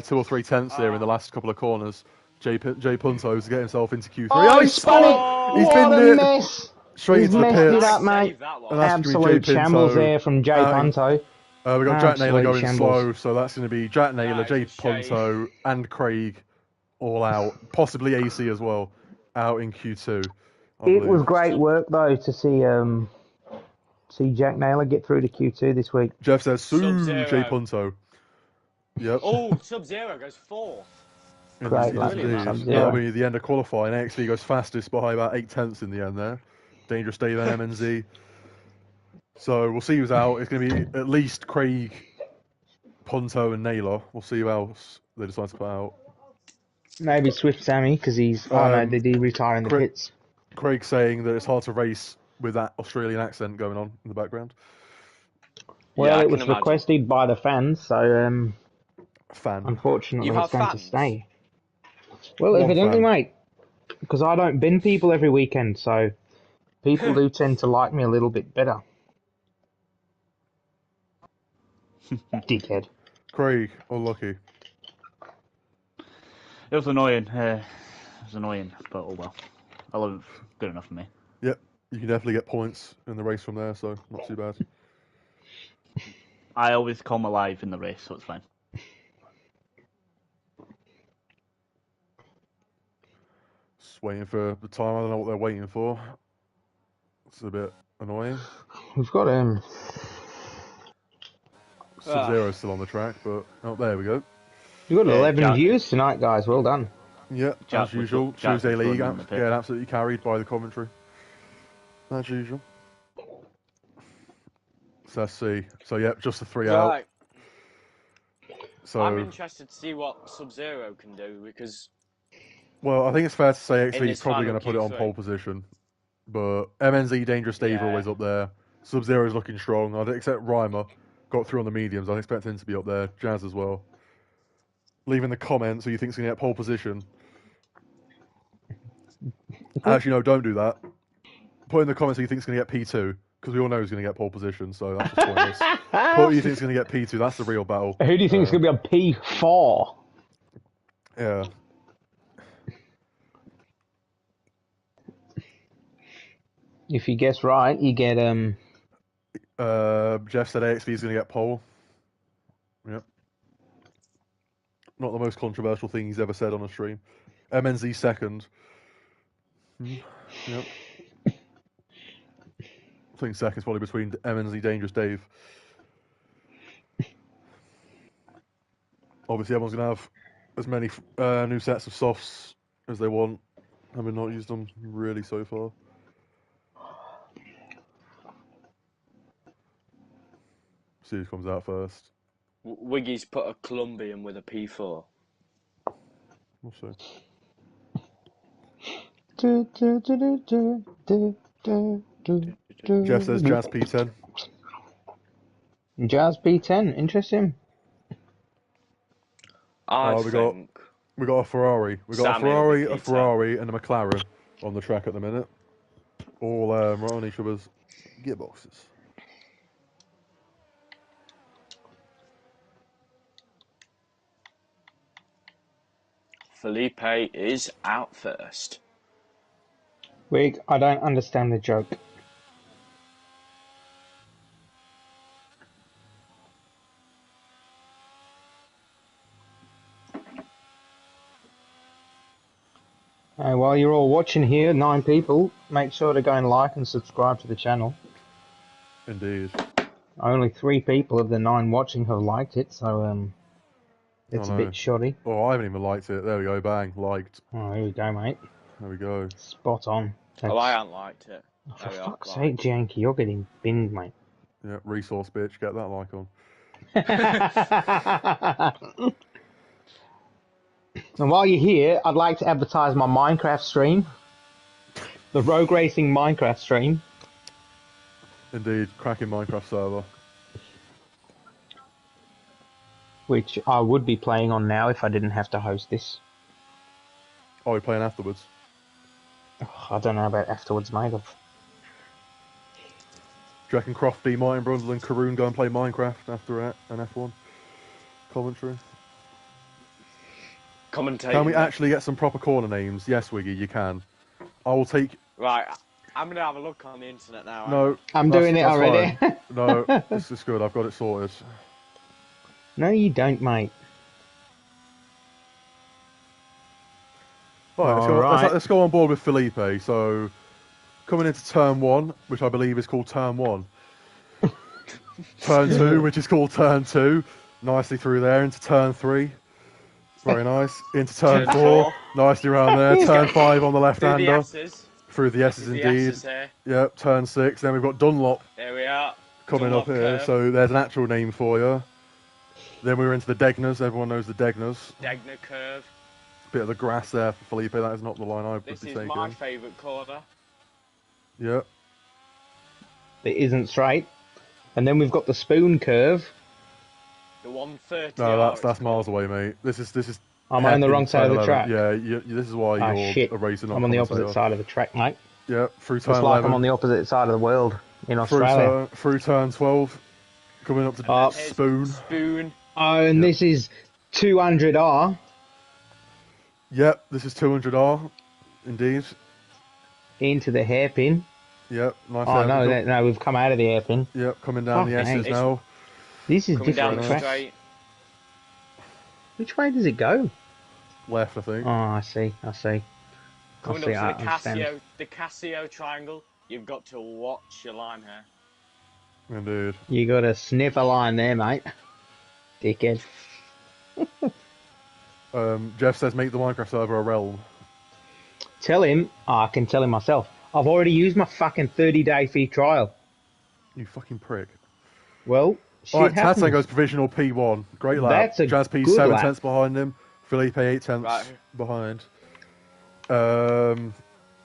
2 or 3 tenths here in the last couple of corners. Jay Punto to get himself into Q3. Oh, he spun it! He's what been a near, mess. straight He's into the messed it pits. up, mate. Save that one. And that's gonna be Absolute Jay shambles Pinto. there from Jay Punto. We've got Jack Naylor Absolute going shambles. slow, so that's going to be Jack Naylor, That Jay is a shame. Punto, and Craig all out. Possibly AC as well, out in Q2. I It believe. was great work, though, to see Jack Naylor get through to Q2 this week. Jeff says, Sue Sub-Zero. Jay Punto. Yep. Oh, Sub-Zero goes 4th. And Great indeed, lap, indeed. Sub-Zero. That'll be the end of qualifying. AXV goes fastest by about 8 tenths in the end there. Dangerous Dave and MNZ. So we'll see who's out. It's going to be at least Craig, Punto, and Naylor. We'll see who else they decide to put out. Maybe Swift Sammy, because he's... Oh, no, did he retire in the Craig- pits? Craig saying that it's hard to race with that Australian accent going on in the background. Well, Yeah, I it can was imagine. requested by the fans, so Fan. unfortunately You've it's had going to fans? stay. Well, One evidently, fan. mate, because I don't bin people every weekend, so people do tend to like me a little bit better. Dickhead. Craig, unlucky. It was annoying. But oh well. 11th, good enough for me. Yep, you can definitely get points in the race from there, so not too bad. I always come alive in the race, so it's fine. Just waiting for the time. I don't know what they're waiting for. It's a bit annoying. We've got Sub-Zero's still on the track, but oh, there we go. we've got Yeah, 11 Jack- views tonight, guys. Well done. Yeah, Jack as was usual. Jack Tuesday was League, running in the pit. getting absolutely carried by the commentary. As usual. So let's see. So yeah, just the 3 out. Right. So I'm interested to see what Sub-Zero can do because well, I think it's fair to say In XV is his probably final going to put it on Q3. pole position, but MNZ Dangerous Dave are Yeah. always up there. Sub-Zero is looking strong. I'd expect Reimer got through on the mediums. I'd expect him to be up there. Jazz as well. Leave in the comments who you think's going to get pole position. Actually, no, don't do that. Put in the comments who you think's going to get P2, because we all know who's going to get pole position, so that's just pointless. Put who you think's going to get P2, that's the real battle. Who do you think is going to be on P4? Yeah. If you guess right, you get Jeff said AXV is going to get pole. Yep. Not the most controversial thing he's ever said on a stream. MNZ second. Yep. I think second's probably between MNZ Dangerous Dave. Obviously, everyone's going to have as many new sets of softs as they want, having not used them really so far. See who comes out first. Wiggy's put a Colombian with a P4. We'll see. Jeff says Jazz P10. Jazz P10, interesting. I we got a Ferrari. We got Sammy a will be Ferrari, a P10. Ferrari, and a McLaren on the track at the minute. All right on each other's gearboxes. Felipe is out first. Wig, I don't understand the joke. While you're all watching here, 9 people, make sure to go and like and subscribe to the channel. Indeed. Only 3 people of the 9 watching have liked it, so it's a bit shoddy. Oh, I haven't even liked it. There we go, bang, liked. Oh, here we go, mate. There we go. Spot on. Oh, I haven't liked it. For fuck's sake, Janky, you're getting binned, mate. Yeah, resource bitch, get that like on. And while you're here, I'd like to advertise my Minecraft stream. The Rogue Racing Minecraft stream. Indeed, cracking Minecraft server. Which I would be playing on now if I didn't have to host this. Oh, we're playing afterwards. Oh, I don't know about afterwards, mate. Do you reckon Croft D, Martin Brundle and Karoon go and play Minecraft after an F1 commentary? Commentating. Can we actually get some proper corner names? Yes, Wiggy, you can. I will take... Right, I'm going to have a look on the internet now. No. I'm doing it already. No, this is good. I've got it sorted. No, you don't, mate. Right, let's go on board with Felipe. So, coming into turn 1, which I believe is called turn 1. Turn 2, which is called turn 2. Nicely through there into turn 3. Very nice. Into turn 4. Nicely around there. Turn 5 on the left-hander. Through the S's indeed. Yep, turn 6. Then we've got Dunlop. There we are. Coming Dunlop up here. curve. So there's an actual name for you. Then we were into the Degners. Everyone knows the Degners. Degner curve. Bit of the grass there for Felipe. That is not the line I would This be is taking. my favourite corner. Yep. It isn't straight. And then we've got the spoon curve. The 130. No, that's miles away, mate. This is. I'm on the wrong side of the 11. track. Yeah, this is why you're Shit. a racer. Not I'm on the opposite side of the track, mate. Yeah, through turn It's 11. like I'm on the opposite side of the world in Australia. Through turn 12, coming up to Spoon. Spoon. Oh, and this is 200R. Yep, this is 200R, indeed. Into the hairpin. Yep, nice. Oh no, we've come out of the hairpin. Yep, coming down the S's now. This is Coming down different the track. straight. Which way does it go? Left, I think. Oh, I see. Coming up to the Casio triangle. You've got to watch your line here. Indeed. You got a sniffer line there, mate. Dickhead. Jeff says make the Minecraft server a realm. Tell him, I can tell him myself. I've already used my fucking 30-day free trial. You fucking prick. Well, shit Alright, happens. Tatango's provisional P1. Great lap. That's a Jazz P good 7 lap. tenths behind him. Felipe 8 tenths behind. It's going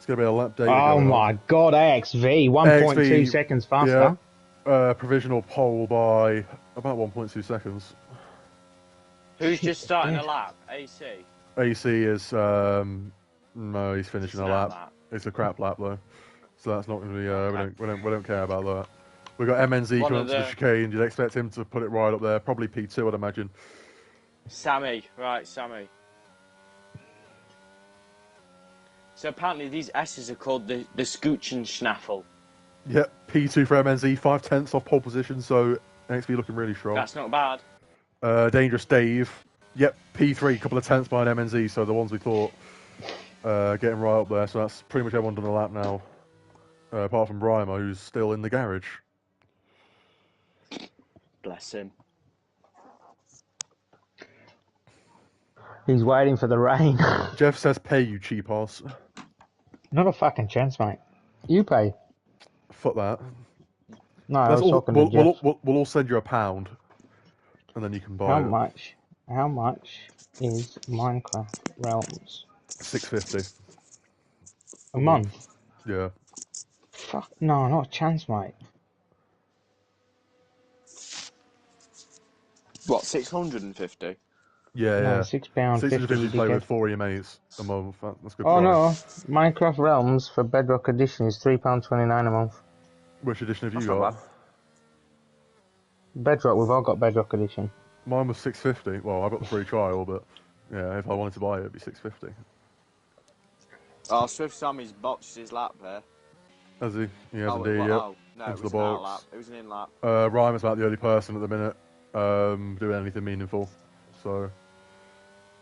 to be a lap date. Oh my god, AXV, 1.2 AXV, seconds faster. Yeah, provisional pole by about 1.2 seconds. Who's just starting a lap? AC. AC is no, he's finishing a lap. It's a crap lap though, so that's not going to be. We don't care about that. We've got MNZ coming up to the chicane. You'd expect him to put it right up there, probably P2, I'd imagine. Sammy. So apparently these S's are called the Scoochen-Schnaffel. Yep, P2 for MNZ, 5 tenths off pole position, so XV looking really strong. That's not bad. Dangerous Dave. Yep, P3, couple of tenths behind MNZ, so the ones we thought getting right up there. So that's pretty much everyone done a lap now, apart from Brymer, who's still in the garage. Bless him. He's waiting for the rain. Jeff says pay, you cheap ass. Not a fucking chance, mate. You pay. Fuck that. No, I was talking to Jeff. We'll all send you £1, and then you can buy How it. much? How much is Minecraft Realms? $6.50 A month? Yeah. Fuck no, not a chance, mate. What, 650? Yeah, No, yeah. £6.50. $6.50 to play you with get. 4 of your mates a month. That's a good Oh price. no, Minecraft Realms for Bedrock Edition is £3.29 a month. Which edition have you That's not got? bad. Bedrock, we've all got Bedrock Edition. Mine was $6.50. Well, I got the free trial, but yeah, if I wanted to buy it, it'd be $6.50. Oh, Swift Sammy's botched his lap here. Has he? He has Oh, indeed, well, yep. oh, no, Into it was the an out box. lap. It was an in lap. Ryan is about the only person at the minute doing anything meaningful. So,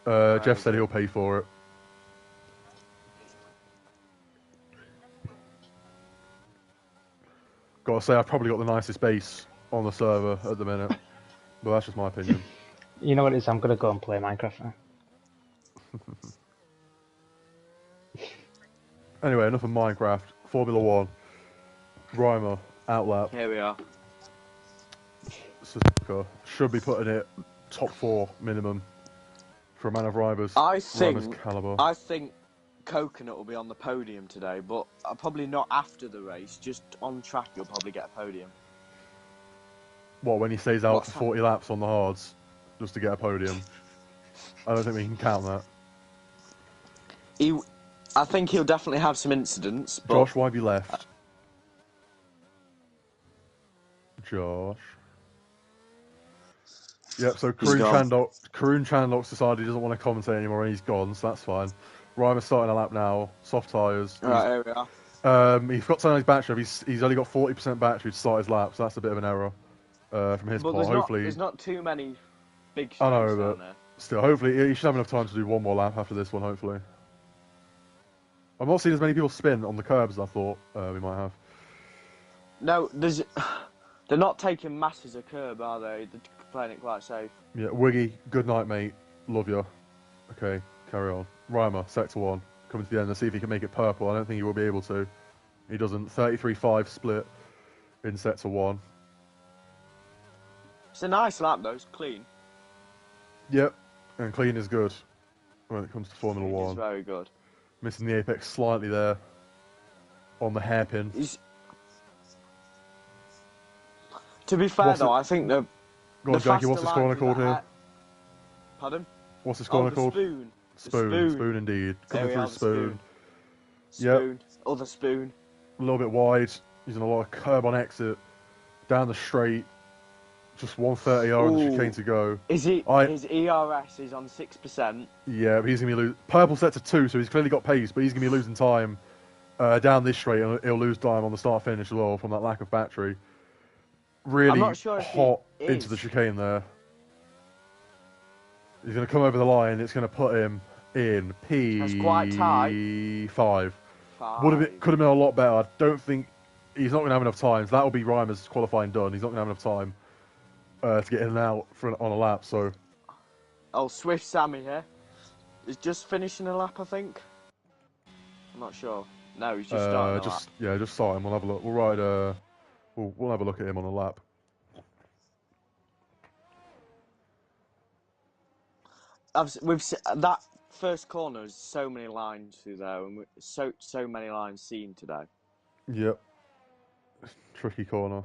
Jeff said he'll pay for it. Gotta say, I've probably got the nicest base on the server at the minute. But that's just my opinion. You know what it is? I'm gonna go and play Minecraft now. Anyway, enough of Minecraft. Formula 1. Reimer, outlap, Here we are. Suzuka. Should be putting it top 4 minimum for a man of Reimer's caliber. I think Coconut will be on the podium today, but probably not after the race. Just on track, you'll probably get a podium. What, when he stays out What's for 40 laps on the hards just to get a podium? I don't think we can count that. I think he'll definitely have some incidents. But Josh, why have you left? Josh. Yep, so Karun Chandok's decided he doesn't want to commentate anymore and he's gone, so that's fine. Reimer's starting a lap now, soft tyres. Right, here we are. He forgot to turn on his battery. He's only got 40% battery to start his lap, so that's a bit of an error from his part. Hopefully, there's not too many big I know, strokes but down there. still, hopefully he should have enough time to do one more lap after this one. Hopefully, I've not seen as many people spin on the curbs as I thought we might have. No, they're not taking masses of curb, are they? They're playing it quite safe. Yeah, Wiggy, good night, mate. Love you. Okay, carry on. Reimer, sector 1, coming to the end. Let's see if he can make it purple. I don't think he will be able to. He doesn't. 33.5 split in sector 1. It's a nice lap though. It's clean. Yep, and clean is good when it comes to Formula 1. It's very good. Missing the apex slightly there on the hairpin. To be fair though, I think the Go on, Janky, what's the scorer called here? Pardon? What's the scorer called? Spoon. Spoon indeed. Coming through Spoon. Spoon. Other Spoon. A little bit wide, using a lot of curb on exit. Down the straight. Just 130 on the chicane to go. His ERS is on 6%. Yeah, but he's going to be losing. Purple set to 2, so he's clearly got pace, but he's going to be losing time down this straight, and he'll lose time on the start finish as well from that lack of battery. Really I'm not sure hot into the chicane there. He's going to come over the line. It's going to put him in P5. That's quite tight. Could have been a lot better. I don't think he's not going to have enough time. So that'll be Reimer's qualifying done. He's not going to have enough time to get in and out on a lap. So. Oh, Swift Sammy here. He's just finishing a lap, I think. I'm not sure. No, he's just starting a lap. Yeah, just start him. We'll have a look. We'll ride. We'll have a look at him on a lap. We've that first corner is so many lines through there, and so many lines seen today. Yep. Tricky corner.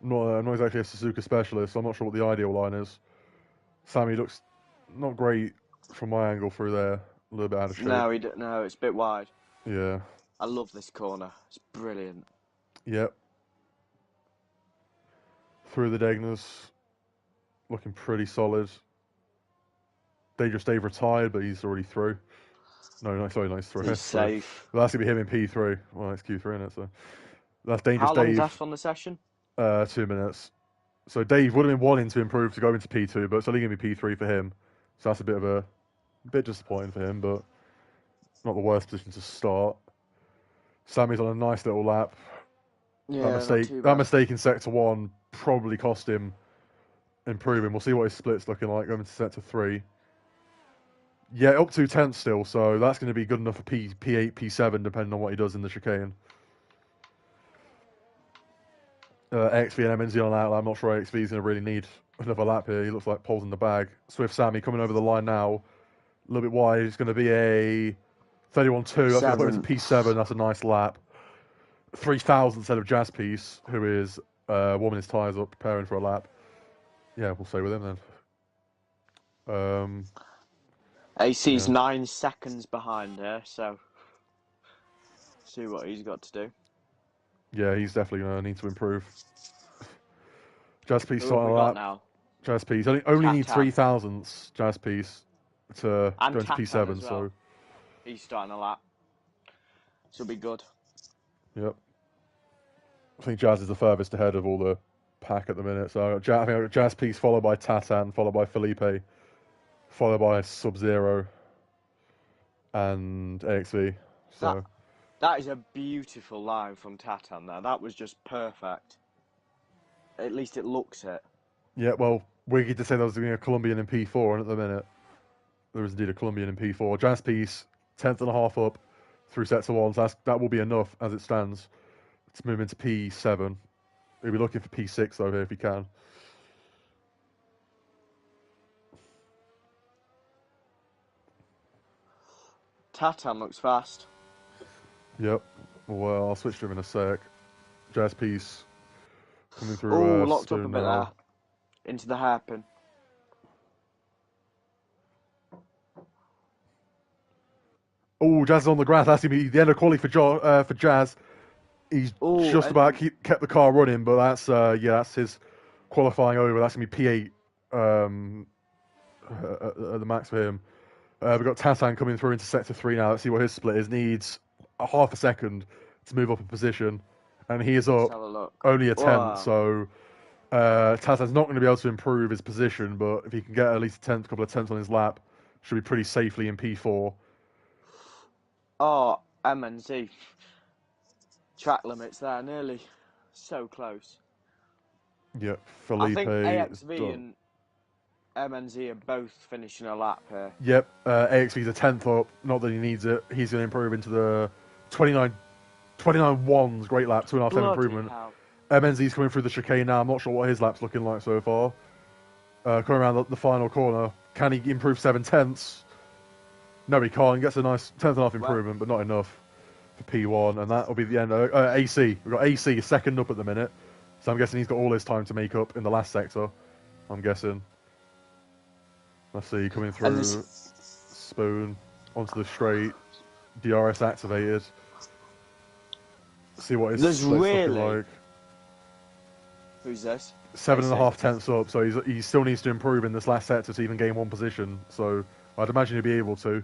I'm not exactly a Suzuka specialist, so I'm not sure what the ideal line is. Sammy looks not great from my angle through there. A little bit out of shape. No, it's a bit wide. Yeah. I love this corner. It's brilliant. Yep. Through the Degners. Looking pretty solid. Dangerous Dave retired, but he's already through. No, sorry, he's through. He's safe. Well, that's going to be him in P3. Well, it's Q3, isn't it? So that's Dangerous How long Dave. is left on the session? 2 minutes. So Dave would have been wanting to improve to go into P2, but it's only going to be P3 for him. So that's a bit disappointing for him, but not the worst position to start. Sammy's on a nice little lap. Yeah, That mistake in sector 1 probably cost him improving. We'll see what his split's looking like going into sector 3. Yeah, up to 10th still, so that's going to be good enough for P8, P7, depending on what he does in the chicane. XV and MNZ on out. I'm not sure XV is going to really need another lap here. He looks like poles in the bag. Swift Sammy coming over the line now. A little bit wide. It's going to be a 31.2. That's going to put him into P7. That's a nice lap. 3,000 instead of Jazz Piece, who is warming his tyres up, preparing for a lap. Yeah, we'll stay with him then. AC's Yeah. 9 seconds behind here, so see what he's got to do. Yeah, he's definitely going to need to improve. Jazz Piece Who have starting we a got lap. now? Jazz Piece only need Tatan. 3,000 Jazz Piece to And go into Tatan P7. as well. So He's starting a lap. Should be good. yep. I think Jazz is the furthest ahead of all the pack at the minute. So I think I've got Jazz Piece followed by Tatan, followed by Felipe, followed by Sub-Zero and AXV. So That is a beautiful line from Tatan there. That was just perfect. At least it looks it. yeah, well, Wiggy did say there was going to be a Colombian in P4, and at the minute there is indeed a Colombian in P4. Jazz Piece 10th and a half up through sets of 1. So that will be enough as it stands to move into P7. He'll be looking for P6 though here if he can. Tatan looks fast. Yep. Well, I'll switch to him in a sec. Jazz Piece coming through. Oh, locked up a Spoon bit now. there. Into the hairpin. Oh, Jazz is on the grass. That's going to be the end of quality for Jazz. He's Ooh, just and- about kept the car running, but that's his qualifying over. That's going to be P8 at the max for him. We've got Tatan coming through into sector 3 now. Let's see what his split is. Needs a half a second to move up a position, and he is Let's up have a look. only a 10th. Wow. So Tatan's not going to be able to improve his position, but if he can get at least a couple of tenths on his lap, should be pretty safely in P4. Oh, MNZ. Track limits there, nearly. So close. Yep, Felipe. I think AXV done. and MNZ are both finishing a lap here. Yep, AXV's a 10th up. Not that he needs it. He's going to improve into the 29 ones. Great lap, 2.5 10 Bloody improvement. hell. MNZ's coming through the chicane now. I'm not sure what his lap's looking like so far. Coming around the final corner. Can he improve 7 tenths? No, he can't. He gets a nice 10th and a half improvement, but not enough for P1. And that will be the end. AC. We've got AC second up at the minute. So I'm guessing he's got all his time to make up in the last sector. I'm guessing. Let's see, coming through. Spoon onto the straight. DRS activated. See what his There's split's really- looking like. Who's this? 7.5 tenths up, so he still needs to improve in this last sector to even gain one position. So I'd imagine he'll be able to.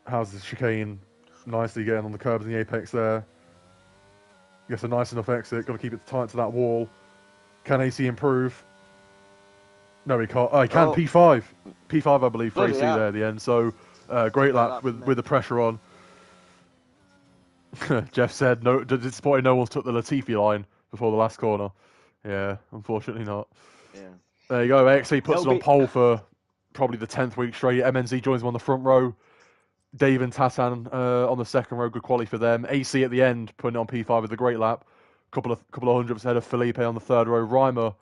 How's the chicane? Nicely getting on the curbs and the apex there. Gets a nice enough exit. Got to keep it tight to that wall. Can AC improve? No, he can't. Oh, he can. Oh. P5. P5, I believe, for Bloody AC hell. there at the end. So great lap lap with from with the pressure on. Jeff said, "No, disappointed no one's took the Latifi line before the last corner." Yeah, unfortunately not. Yeah. There you go. AXV puts it They'll on be- pole for probably the 10th week straight. MNZ joins him on the front row. Dave and Tatan on the second row. Good quality for them. AC at the end, putting it on P5 with a great lap. Couple of hundredths ahead of Felipe on the third row. Reimer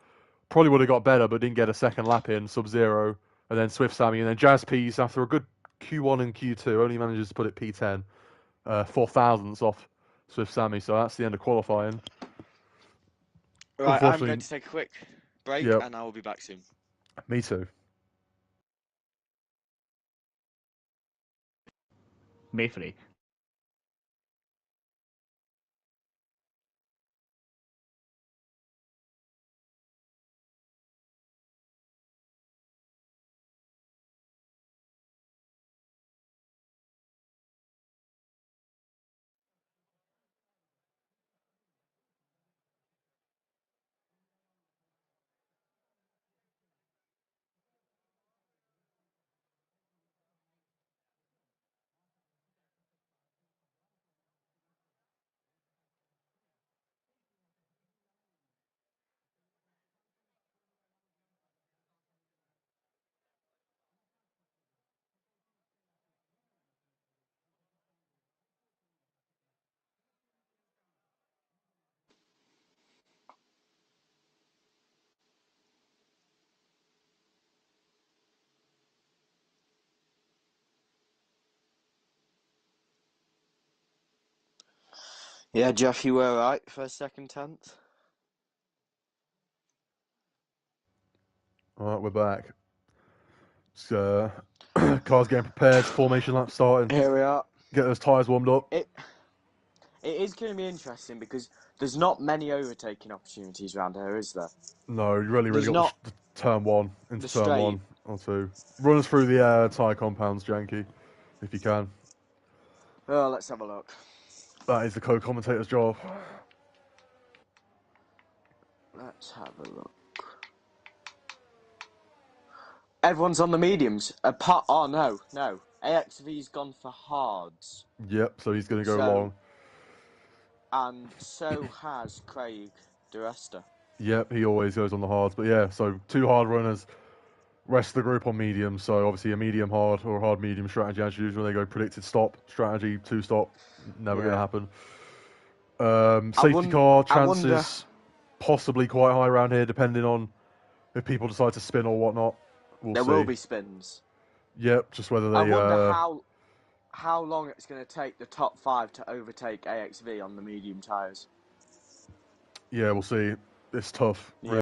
probably would have got better, but didn't get a second lap in. Sub-Zero. And then Swift Sammy. And then Jazz Piece, after a good Q1 and Q2, only manages to put it P10. 4 thousandths off Swift Sammy. So that's the end of qualifying. Right, I'm Unfortunately- going to take a quick break Yep. and I will be back soon. Me too. Mayfrey. Yeah, Jeff, you were right. First, second, 10th. All right, we're back. So, cars getting prepared, formation lap starting. Here we are. Get those tyres warmed up. It is going to be interesting because there's not many overtaking opportunities around here, is there? No, you really There's got not the turn one into the turn straight. 1 or 2. Run us through the tyre compounds, Janky, if you can. Oh, let's have a look. That is the co-commentator's job. Let's have a look. Everyone's on the mediums. Oh, no. AXV's gone for hards. Yep, so he's going to go So- long. And so has Craig DeResta. Yep, he always goes on the hards. But yeah, so 2 hard runners, rest of the group on medium. So obviously a medium hard or a hard medium strategy as usual. They go predicted stop strategy, 2 stop, never going to happen. Safety car chances possibly quite high around here, depending on if people decide to spin or whatnot. There will be spins. Yep, just whether they. I wonder how long it's going to take the top 5 to overtake AXV on the medium tyres. Yeah, we'll see. It's tough. Yeah.